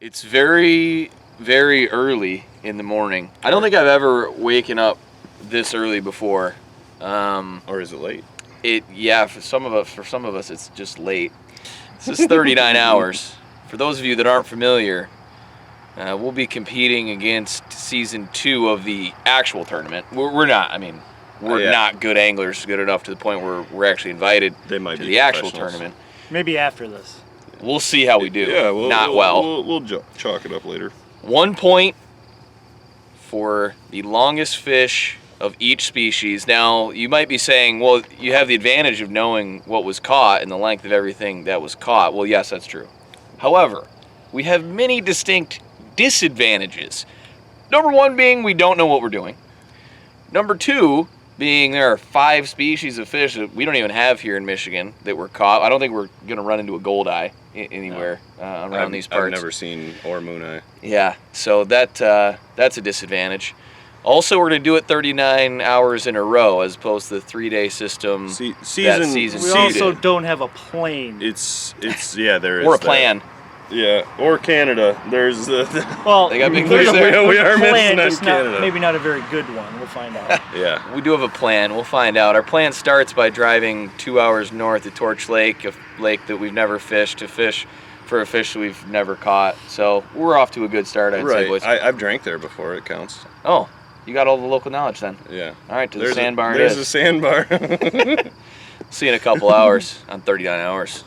It's very, very early in the morning. I don't think I've ever waken up this early before. Or is it late? For some of us, it's just late. This is 39 hours. For those of you that aren't familiar, we'll be competing against season 2 of the actual tournament. We're not. I mean, we're not good anglers, good enough to the point where we're actually invited to the actual tournament. Maybe after this. We'll see how we do. Yeah, we'll chalk it up later. 1 point for the longest fish of each species. Now, you might be saying, well, you have the advantage of knowing what was caught and the length of everything that was caught. Well, yes, that's true. However, we have many distinct disadvantages. Number 1 being we don't know what we're doing. Number 2 being there are 5 species of fish that we don't even have here in Michigan that were caught. I don't think we're going to run into a goldeye anywhere around these parts. I've never seen or mooneye. Yeah, so that's a disadvantage. Also, we're going to do it 39 hours in a row as opposed to the 3-day system. Season. We also don't have a plane. It's there is. Or a plan. Yeah, or Canada. There's well, they got big there's fish there. We are missing on Canada. Maybe not a very good one. We'll find out. Yeah. We do have a plan. We'll find out. Our plan starts by driving 2 hours north of Torch Lake, a lake that we've never fished, to fish for a fish that we've never caught. So we're off to a good start, I'd say, boys. I've drank there before. It counts. Oh, you got all the local knowledge then. Yeah. All right, to the sandbar it is. is. There's a sandbar. See you in a couple hours on 39 hours.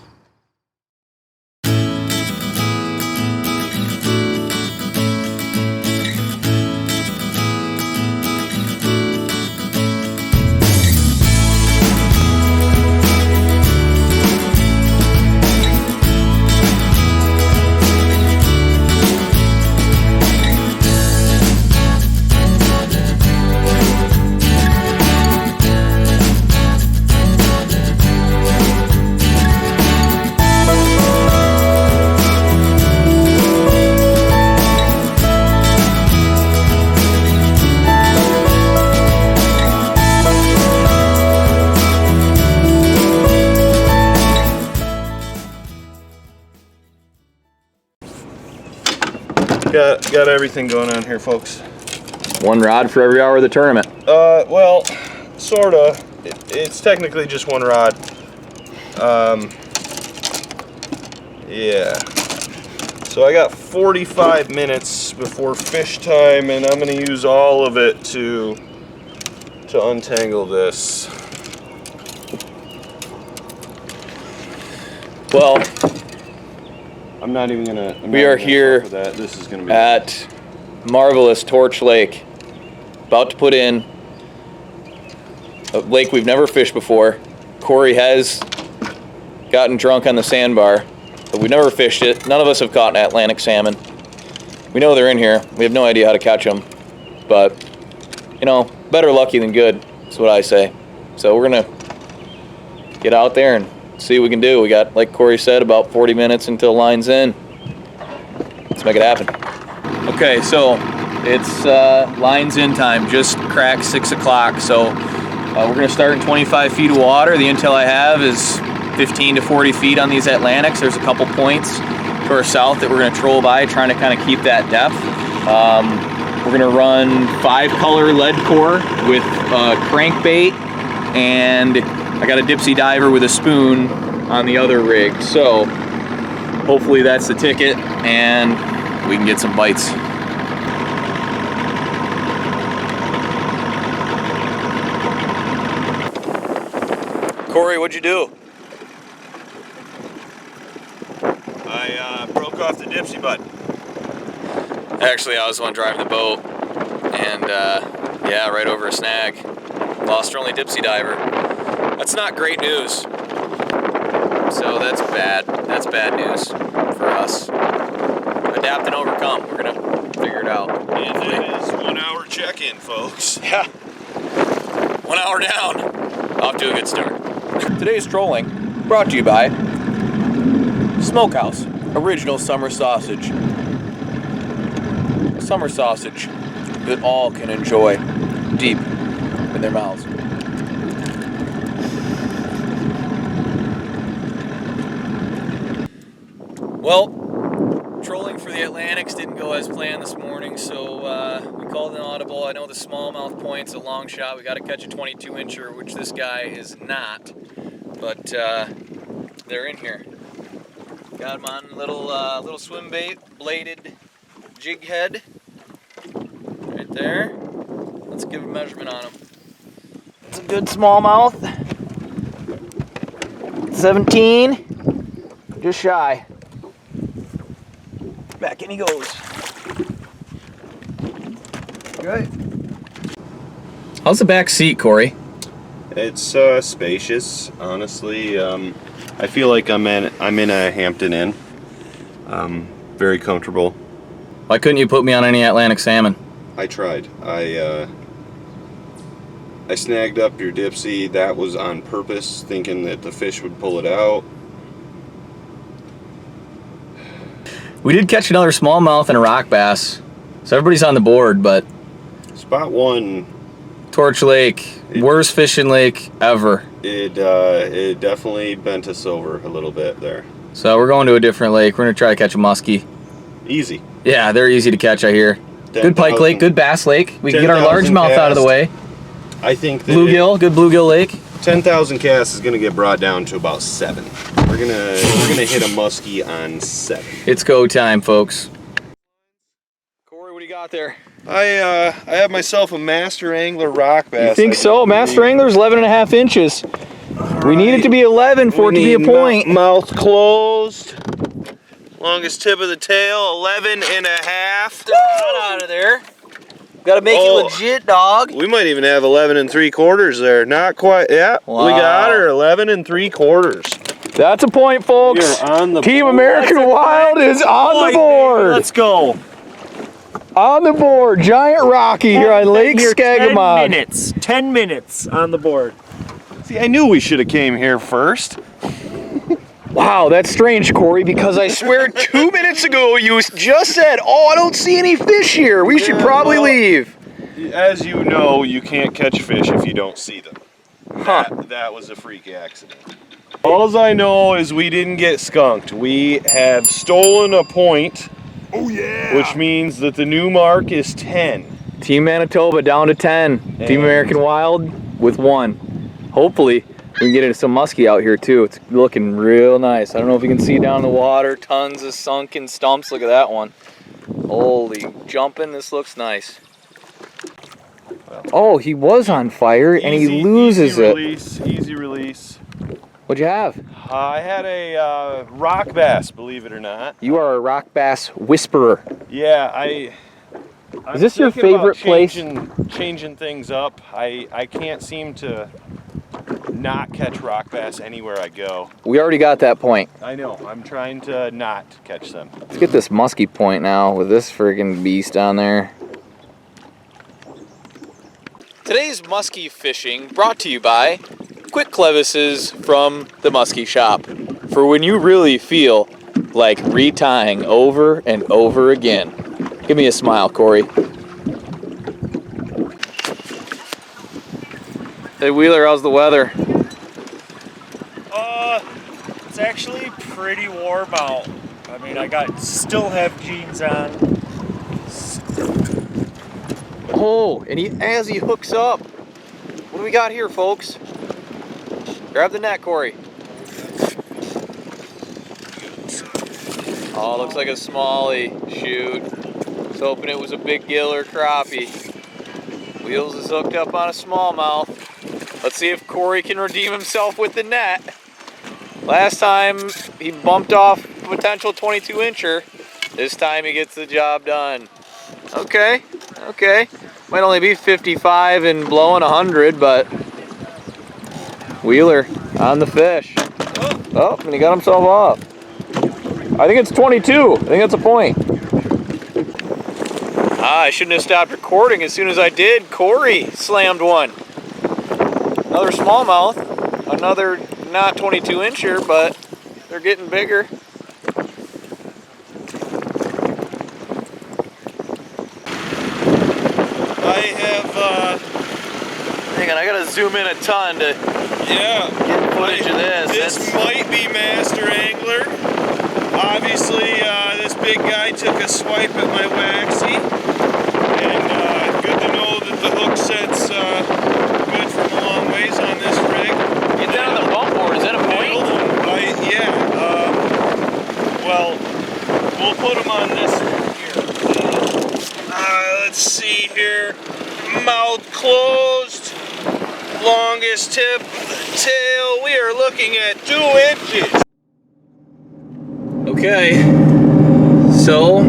Got everything going on here, folks. 1 rod for every hour of the tournament. Well, sorta. It's technically just 1 rod. Yeah. So I got 45 minutes before fish time, and I'm gonna use all of it to untangle this. Well, I'm not even gonna. We are here This is gonna be at marvelous Torch Lake, about to put in a lake we've never fished before. Corey has gotten drunk on the sandbar, but we've never fished it. None of us have caught an Atlantic salmon. We know they're in here. We have no idea how to catch them, but you know, better lucky than good. That's what I say. So we're gonna get out there and see what we can do. We got, like Corey said, about 40 minutes until line's in. Let's make it happen. Okay, so it's line's in time, just cracked 6 o'clock. So we're gonna start in 25 feet of water. The intel I have is 15 to 40 feet on these Atlantics. There's a couple points to our south that we're gonna troll by, trying to kind of keep that depth. We're gonna run 5-color lead core with crankbait, and I got a dipsy diver with a spoon on the other rig. So hopefully that's the ticket and we can get some bites. Corey, what'd you do? I broke off the dipsy butt. Actually, I was the one driving the boat, and yeah, right over a snag. Lost our only dipsy diver. That's not great news. So that's bad. That's bad news for us. Adapt and overcome. We're gonna figure it out. And it is 1 hour check-in, folks. Yeah. 1 hour down. Off to a good start. Today's trolling brought to you by Smokehouse Original Summer Sausage. A summer sausage that all can enjoy deep in their mouths. Well, trolling angling for the Atlantics didn't go as planned this morning, so we called an audible. I know the smallmouth point's a long shot. We got to catch a 22-incher, which this guy is not, but they're in here. Got him on little swim bait, bladed jig head, right there. Let's give a measurement on him. It's a good smallmouth. 17, just shy. Back in he goes. Good. How's the back seat, Corey? It's spacious, honestly. I feel like I'm in a Hampton Inn. Very comfortable. Why couldn't you put me on any Atlantic salmon? I tried. I snagged up your dipsy. That was on purpose, thinking that the fish would pull it out. We did catch another smallmouth and a rock bass, so everybody's on the board, but Spot one, Torch Lake, worst fishing lake ever. it definitely bent us over a little bit there. So we're going to a different lake. We're gonna try to catch a muskie. Easy. Yeah, they're easy to catch, I hear. Good pike lake, good bass lake. We can get our 10,000 largemouth out of the way. I think that Bluegill, good bluegill lake. 10,000 casts is going to get brought down to about 7. We're gonna hit a muskie on 7. It's go time, folks. Corey, what do you got there? I have myself a master angler rock bass. You think so? Master Angler's 11.5 inches. We need it to be 11 for it to be a point. Mouth closed. Longest tip of the tail, 11 and a half. Get out of there. Gotta make it legit, dog. We might even have 11 and 3/4 there. Not quite. Yeah, wow. We got her 11 and 3/4. That's a point, folks. You're on the Team board. American Wild is on the board. Let's go. On the board, Giant Rocky here on Lake Skagamog. 10 minutes. 10 minutes on the board. See, I knew we should have came here first. Wow, that's strange, Corey, because I swear 2 minutes ago you just said, oh, I don't see any fish here. We should probably leave. As you know, you can't catch fish if you don't see them. Huh. That was a freak accident. All I know is we didn't get skunked. We have stolen a point. Oh yeah! Which means that the new mark is 10. Team Manitoba down to 10. Team American Wild with 1. Hopefully we can get into some muskie out here too. It's looking real nice. I don't know if you can see down in the water. Tons of sunken stumps. Look at that one. Holy jumping, this looks nice. Oh, he was on fire and he loses it. Easy release. What'd you have? I had a rock bass, believe it or not. You are a rock bass whisperer. Yeah, I'm Is this your thinking about favorite changing things up. I can't seem to not catch rock bass anywhere I go. We already got that point. I know. I'm trying to not catch them. Let's get this muskie point now with this friggin' beast on there. Today's muskie fishing brought to you by Quick Clevises from the Muskie Shop. For when you really feel like retying over and over again. Give me a smile, Corey. Hey Wheeler, how's the weather? It's actually pretty warm out. I mean, still have jeans on. Oh, and as he hooks up, what do we got here, folks? Grab the net, Corey. Oh, looks like a smallie. Shoot. I was hoping it was a big gill or crappie. Wheels is hooked up on a smallmouth. Let's see if Corey can redeem himself with the net. Last time he bumped off a potential 22-incher. This time he gets the job done. Okay. Might only be 55 and blowing 100, but Wheeler on the fish. Oh, and he got himself off. I think it's 22. I think that's a point. I shouldn't have stopped recording as soon as I did. Corey slammed one. Another smallmouth. Another not 22-incher, but they're getting bigger. Hang on, I gotta zoom in a ton to get footage of this. This might be Master Angler. Obviously, this big guy took a swipe at my waxy, and good to know that the hook set's good from a long ways on this rig. Get down on the bump board. Is that a point? Yeah. Well, we'll put them on this one here. Let's see here. Mouth closed. Longest tip of the tail. We are looking at 2 inches. Okay, so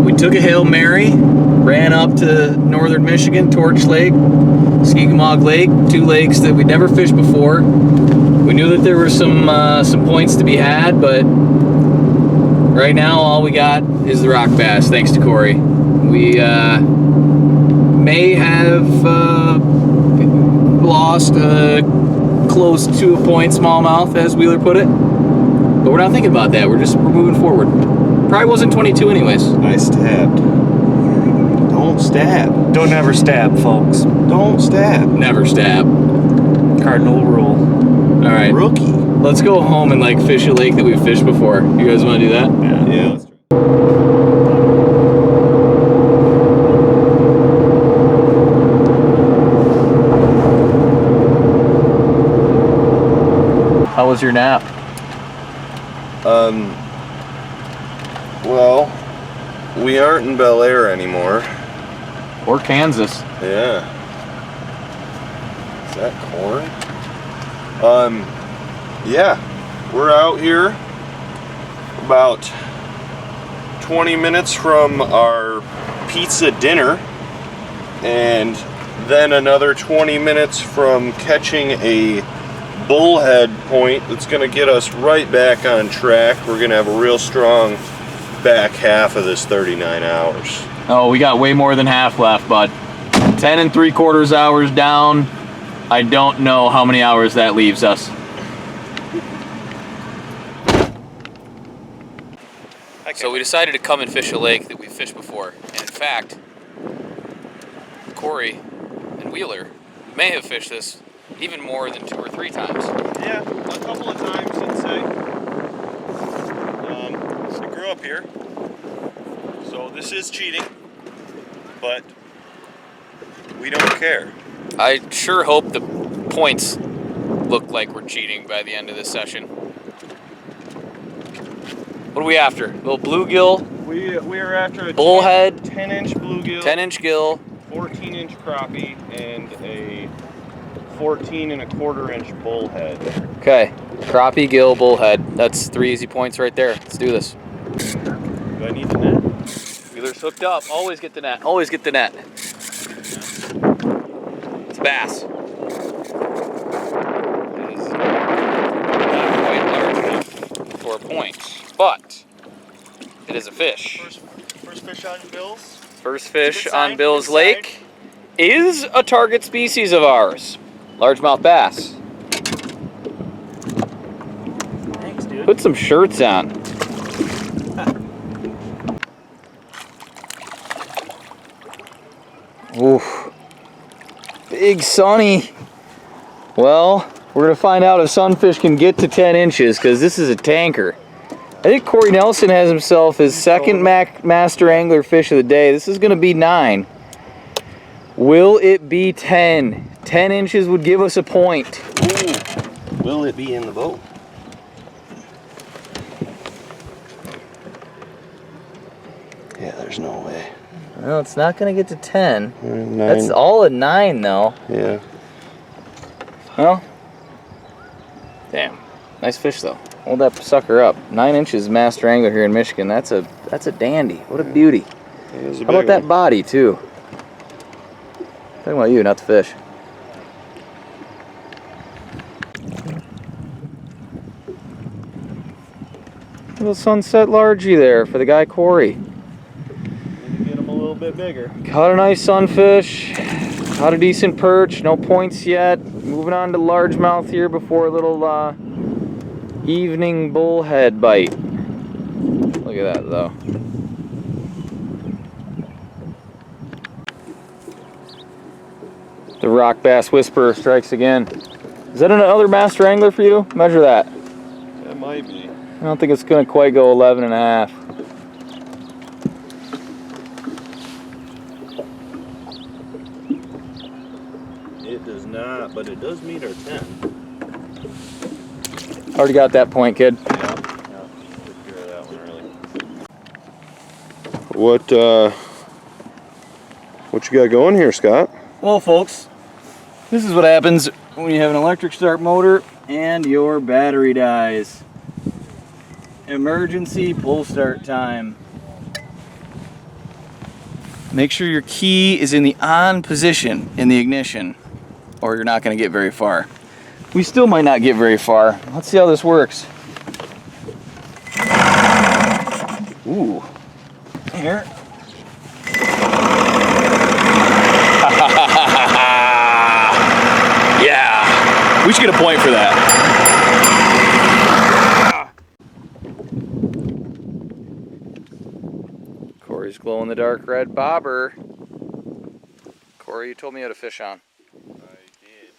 we took a Hail Mary, ran up to northern Michigan, Torch Lake, Skegumog Lake, 2 lakes that we'd never fished before. We knew that there were some points to be had, but right now all we got is the rock bass, thanks to Corey. We may have lost close to a point smallmouth, as Wheeler put it. But we're not thinking about that. We're moving forward. Probably wasn't 22 anyways. I stabbed. Don't stab. Don't ever stab, folks. Don't stab. Never stab. Cardinal rule. All right. Rookie. Let's go home and like fish a lake that we've fished before. You guys want to do that? Yeah. Let's try. How was your nap? Well, we aren't in Bel Air anymore. Or Kansas. Yeah. Is that corn? Yeah. We're out here about 20 minutes from our pizza dinner, and then another 20 minutes from catching a bullhead point that's going to get us right back on track. We're going to have a real strong back half of this 39 hours. Oh, we got way more than half left, bud. 10 3/4 hours down. I don't know how many hours that leaves us. So we decided to come and fish a lake that we've fished before. And in fact, Corey and Wheeler may have fished this even more than 2 or 3 times. Yeah, a couple of times, I'd say. I grew up here, so this is cheating, but we don't care. I sure hope the points look like we're cheating by the end of this session. What are we after? A little bluegill? We are after a Bullhead. 10-inch bluegill, 10-inch gill. 14-inch crappie, and a 14 1/4-inch bullhead. Okay, crappie, gill, bullhead. That's 3 easy points right there. Let's do this. Do I need the net? Wheeler's hooked up. Always get the net. Always get the net. It's bass. It is not quite large enough for a point, but it is a fish. First fish on Bill's. First fish Good on sign, Bill's good Lake is a target species of ours. Largemouth bass. Thanks, dude. Put some shirts on. Oof. Big sunny. Well, we're gonna find out if sunfish can get to 10 inches because this is a tanker. I think Corey Nelson has himself his second master angler fish of the day. This is gonna be 9. Will it be 10? 10 inches would give us a point. Ooh. Will it be in the boat? Yeah, there's no way. No, it's not gonna get to 10. 9. That's all a 9 though. Yeah. Well, damn. Nice fish though. Hold that sucker up. 9 inches master angler here in Michigan. That's a dandy. What a beauty. How about that body too? Talking about you, not the fish. Little sunset largie there for the guy Corey. Need to get him a little bit bigger. Caught a nice sunfish. Caught a decent perch. No points yet. Moving on to largemouth here before a little evening bullhead bite. Look at that though. The rock bass whisperer strikes again. Is that another master angler for you? Measure that. That might be. I don't think it's going to quite go 11 and a half. It does not, but it does meet our 10. Already got that point, kid. Yeah, took care of that one early. What you got going here, Scott? Well, folks, this is what happens when you have an electric start motor and your battery dies. Emergency pull start time. Make sure your key is in the on position in the ignition, or you're not going to get very far. We still might not get very far. Let's see how this works. Ooh. Here. Yeah, we should get a point for that. Corey's glow-in-the-dark red bobber. Corey, you told me how to fish on. I did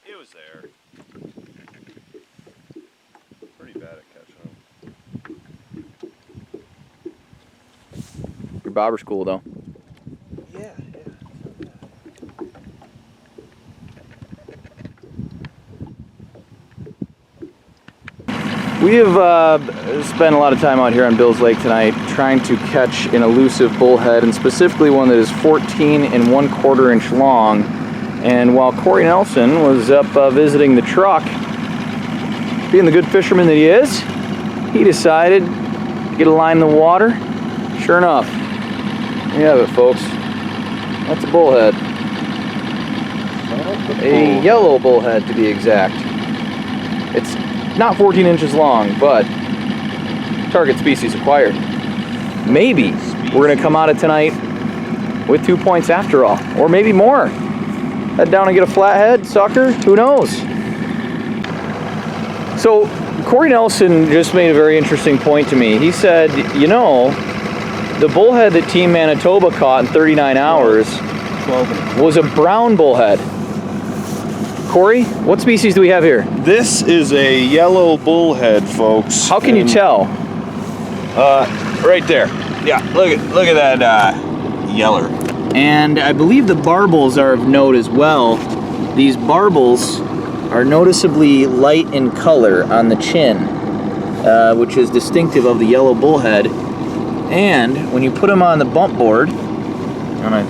it was there. Pretty bad at catching them. Your bobber's cool, though. Yeah. We have spent a lot of time out here on Bill's Lake tonight trying to catch an elusive bullhead, and specifically one that is 14 1/4 inch long. And while Corey Nelson was up visiting the truck, being the good fisherman that he is, he decided to get a line in the water. Sure enough, there you have it, folks. That's a bullhead. A yellow bullhead, to be exact. It's not 14 inches long, but target species acquired. Maybe we're going to come out of tonight with 2 points after all, or maybe more. Head down and get a flathead, sucker, who knows? So Corey Nelson just made a very interesting point to me. He said, you know, the bullhead that Team Manitoba caught in 39 hours was a brown bullhead. Corey, what species do we have here? This is a yellow bullhead, folks. How can you tell? Right there. Yeah, look at that yeller. And I believe the barbels are of note as well. These barbels are noticeably light in color on the chin, which is distinctive of the yellow bullhead. And when you put him on the bump board, and I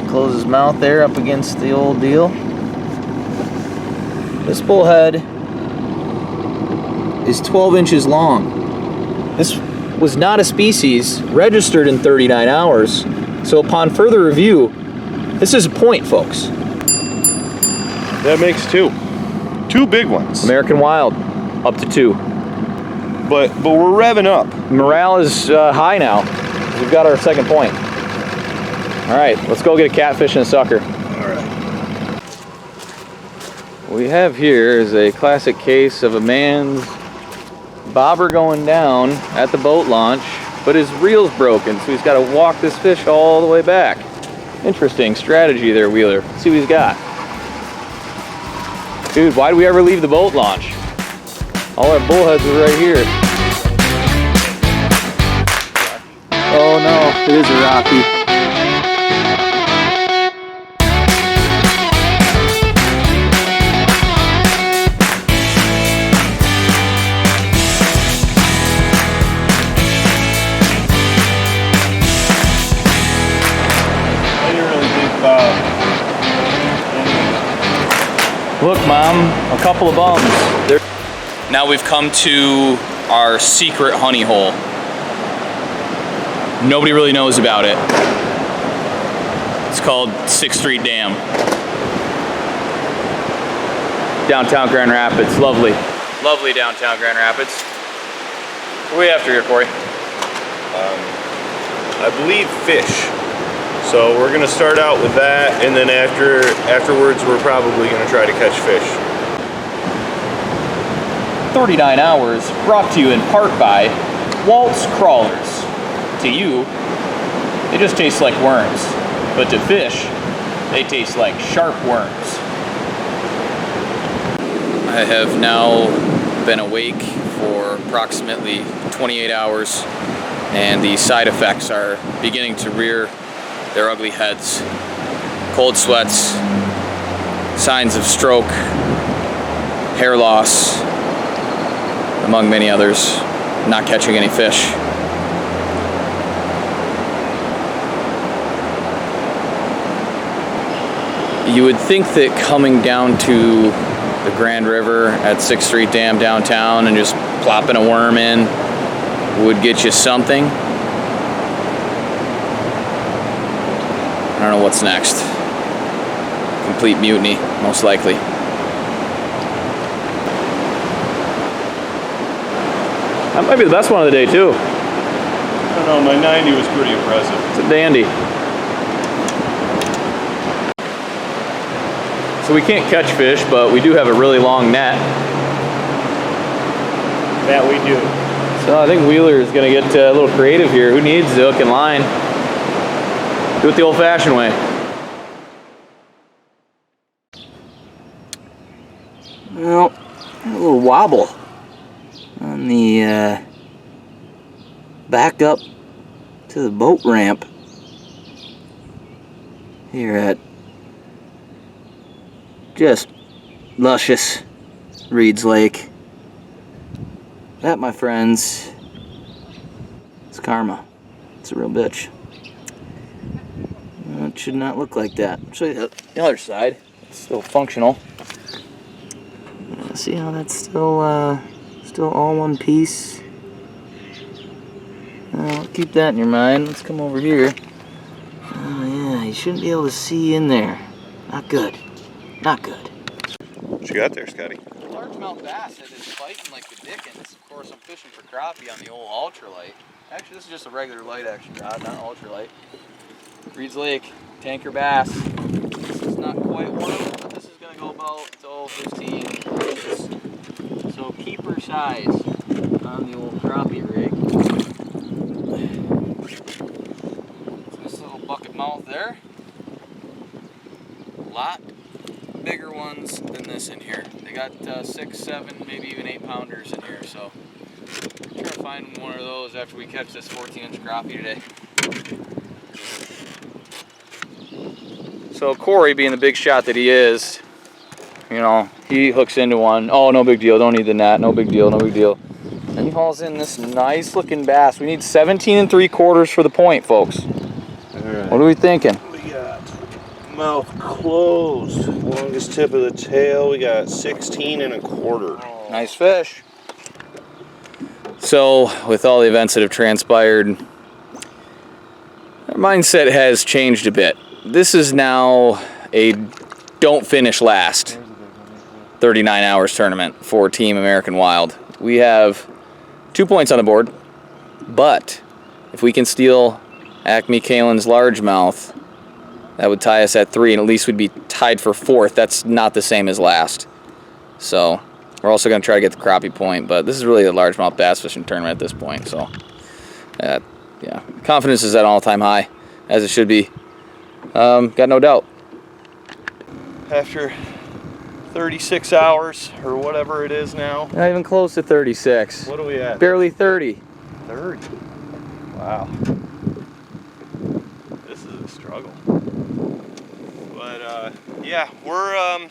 close his mouth there up against the old deal, this bullhead is 12 inches long. This was not a species registered in 39 hours. So upon further review, this is a point, folks. That makes two. Two big ones. American Wild, up to 2. But we're revving up. Morale is high now. We've got our second point. All right, let's go get a catfish and a sucker. All right. What we have here is a classic case of a man's bobber going down at the boat launch, but his reel's broken, so he's got to walk this fish all the way back. Interesting strategy there, Wheeler. Let's see what he's got. Dude, why do we ever leave the boat launch? All our bullheads are right here. Oh no, it is a rocky. Look, Mom, a couple of bums. Now we've come to our secret honey hole. Nobody really knows about it. It's called 6th Street Dam. Downtown Grand Rapids, lovely. Lovely downtown Grand Rapids. What are we after here, Corey? I believe fish. So we're gonna start out with that, and then afterwards we're probably gonna try to catch fish. 39 Hours, brought to you in part by Walt's Crawlers. To you, they just taste like worms, but to fish, they taste like sharp worms. I have now been awake for approximately 28 hours, and the side effects are beginning to rear their ugly heads. Cold sweats, signs of stroke, hair loss, among many others, not catching any fish. You would think that coming down to the Grand River at 6th Street Dam downtown and just plopping a worm in would get you something. I don't know what's next. Complete mutiny, most likely. That might be the best one of the day too. I don't know, my 90 was pretty impressive. It's a dandy. So we can't catch fish, but we do have a really long net. That we do. So I think Wheeler is gonna get a little creative here. Who needs the hook and line? Do it the old-fashioned way. Well, a little wobble on the back up to the boat ramp here at just luscious Reed's Lake. That, my friends, is karma. It's a real bitch. It should not look like that. I'll show you the other side. It's still functional. See how that's still all one piece? Keep that in your mind. Let's come over here. Oh yeah, you shouldn't be able to see in there. Not good. Not good. What you got there, Scotty? Largemouth bass that is fighting like the dickens. Of course, I'm fishing for crappie on the old ultralight. Actually, this is just a regular light action rod, not ultralight. Reed's Lake, tanker bass. This is not quite one of them, but this is going to go about 15 inches. So keeper size on the old crappie rig. This little bucket mouth there. A lot bigger ones than this in here. They got 6, 7, maybe even 8 pounders in here. So try to find one of those after we catch this 14-inch crappie today. So Corey, being the big shot that he is, you know, he hooks into one. Oh, no big deal. Don't need the net. No big deal. No big deal. Then he hauls in this nice looking bass. We need 17 3/4 for the point, folks. All right. What are we thinking? We got mouth closed. Longest tip of the tail. We got 16 1/4. Nice fish. So, with all the events that have transpired, our mindset has changed a bit. This is now a don't finish last 39 hours tournament for Team American Wild. We have 2 points on the board, but if we can steal Acme Kalen's largemouth, that would tie us at 3, and at least we'd be tied for 4th. That's not the same as last. So we're also going to try to get the crappie point, but this is really a largemouth bass fishing tournament at this point. So yeah, confidence is at an all-time high, as it should be. Got no doubt. After 36 hours or whatever it is now. Not even close to 36. What are we at? Barely 30. 30. Wow. This is a struggle. But yeah, we're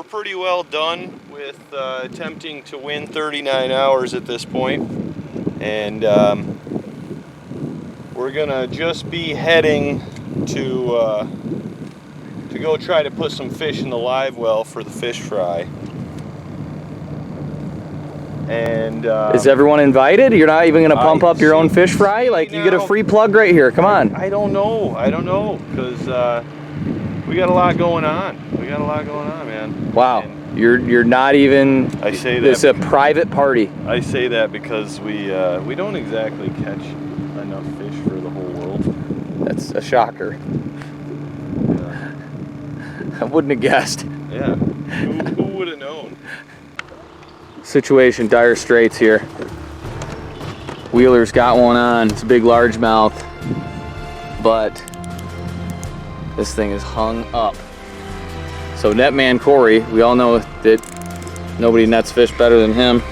pretty well done with attempting to win 39 hours at this point. And we're gonna just be heading to go try to put some fish in the live well for the fish fry. And is everyone invited? You're not even going to pump up your own fish fry? Like, you get a free plug right here. Come on. I don't know, because we got a lot going on. Man. Wow. And You're not even. I say that. It's a private party. I say that because we don't exactly catch enough fish for the whole world. That's a shocker. Yeah. I wouldn't have guessed. Yeah. Who would have known? Situation, dire straits here. Wheeler's got one on. It's a big largemouth, but this thing is hung up. So netman Corey, we all know that Nobody nets fish better than him,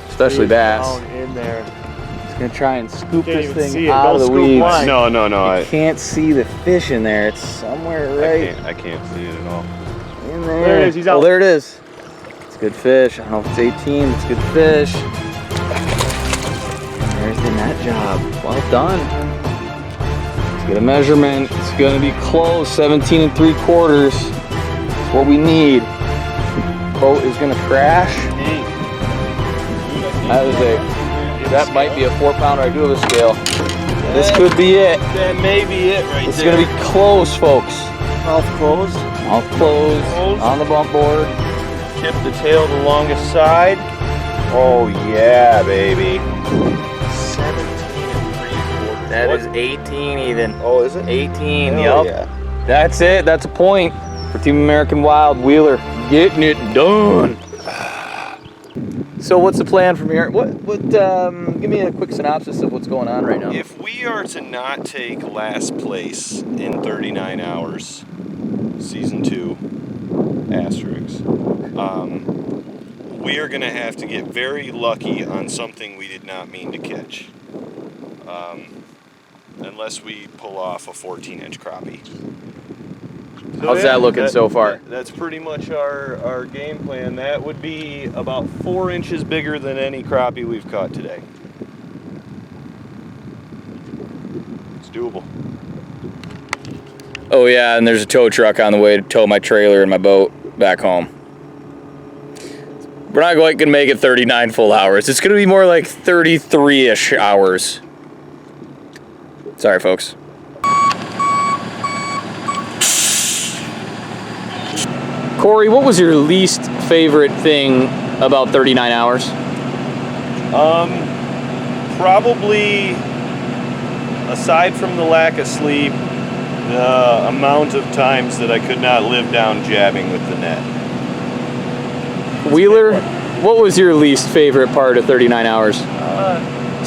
especially bass. Down in there. He's gonna try and scoop Can't this even thing see it. out Don't of the scoop weeds. line. No, You can't see the fish in there. It's somewhere right I can't see it at all. in there. There it is, he's out. Oh, there it is. It's good fish. I don't know if it's 18. It's good fish. There's the net job. Well done. Let's get a measurement. It's gonna be close. 17 3/4. That's what we need. Boat is gonna crash. That might be a 4-pounder. I do have a scale. This could be it. That may be it right It's there. gonna be close, folks. Mouth closed. Mouth closed. On the bump board. Tip the tail the longest side. Oh yeah, baby. 17 3/4. That is 18 even. Oh, is it? 18, Hell yep. That's it. That's a point for Team American Wild Wheeler. Getting it done. So what's the plan from here? Give me a quick synopsis of what's going on right now. If we are to not take last place in 39 hours, season 2, asterisks, we are going to have to get very lucky on something we did not mean to catch. Unless we pull off a 14-inch crappie. How's that looking so far? That's pretty much our game plan. That would be about 4 inches bigger than any crappie we've caught today. It's doable. Oh yeah, and there's a tow truck on the way to tow my trailer and my boat back home. We're not going to make it 39 full hours. It's going to be more like 33-ish hours. Sorry, folks. Corey, what was your least favorite thing about 39 hours? Probably, aside from the lack of sleep, the amount of times that I could not live down jabbing with the net. Wheeler, what was your least favorite part of 39 hours?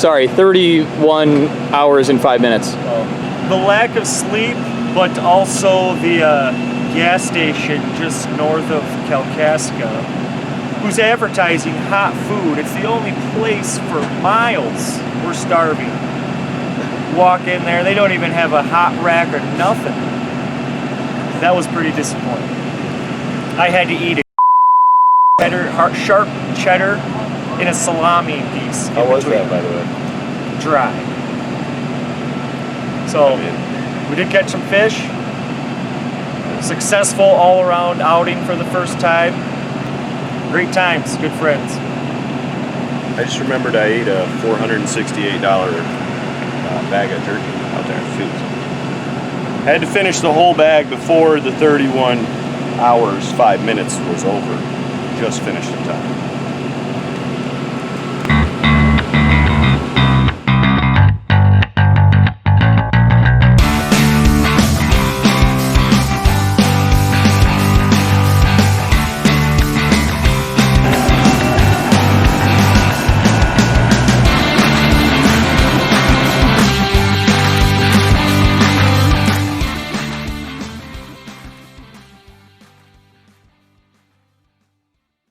Sorry, 31 hours and 5 minutes. The lack of sleep, but also the gas station just north of Kalkaska, who's advertising hot food. It's the only place for miles. We're starving. Walk in there, they don't even have a hot rack or nothing. That was pretty disappointing. I had to eat a sharp cheddar in a salami piece. How was that, by the way? Dry. So we did catch some fish. Successful all-around outing for the first time. Great times, good friends. I just remembered I ate a $468 bag of jerky out there. Shoot. Had to finish the whole bag before the 31 hours, 5 minutes was over. Just finished in time.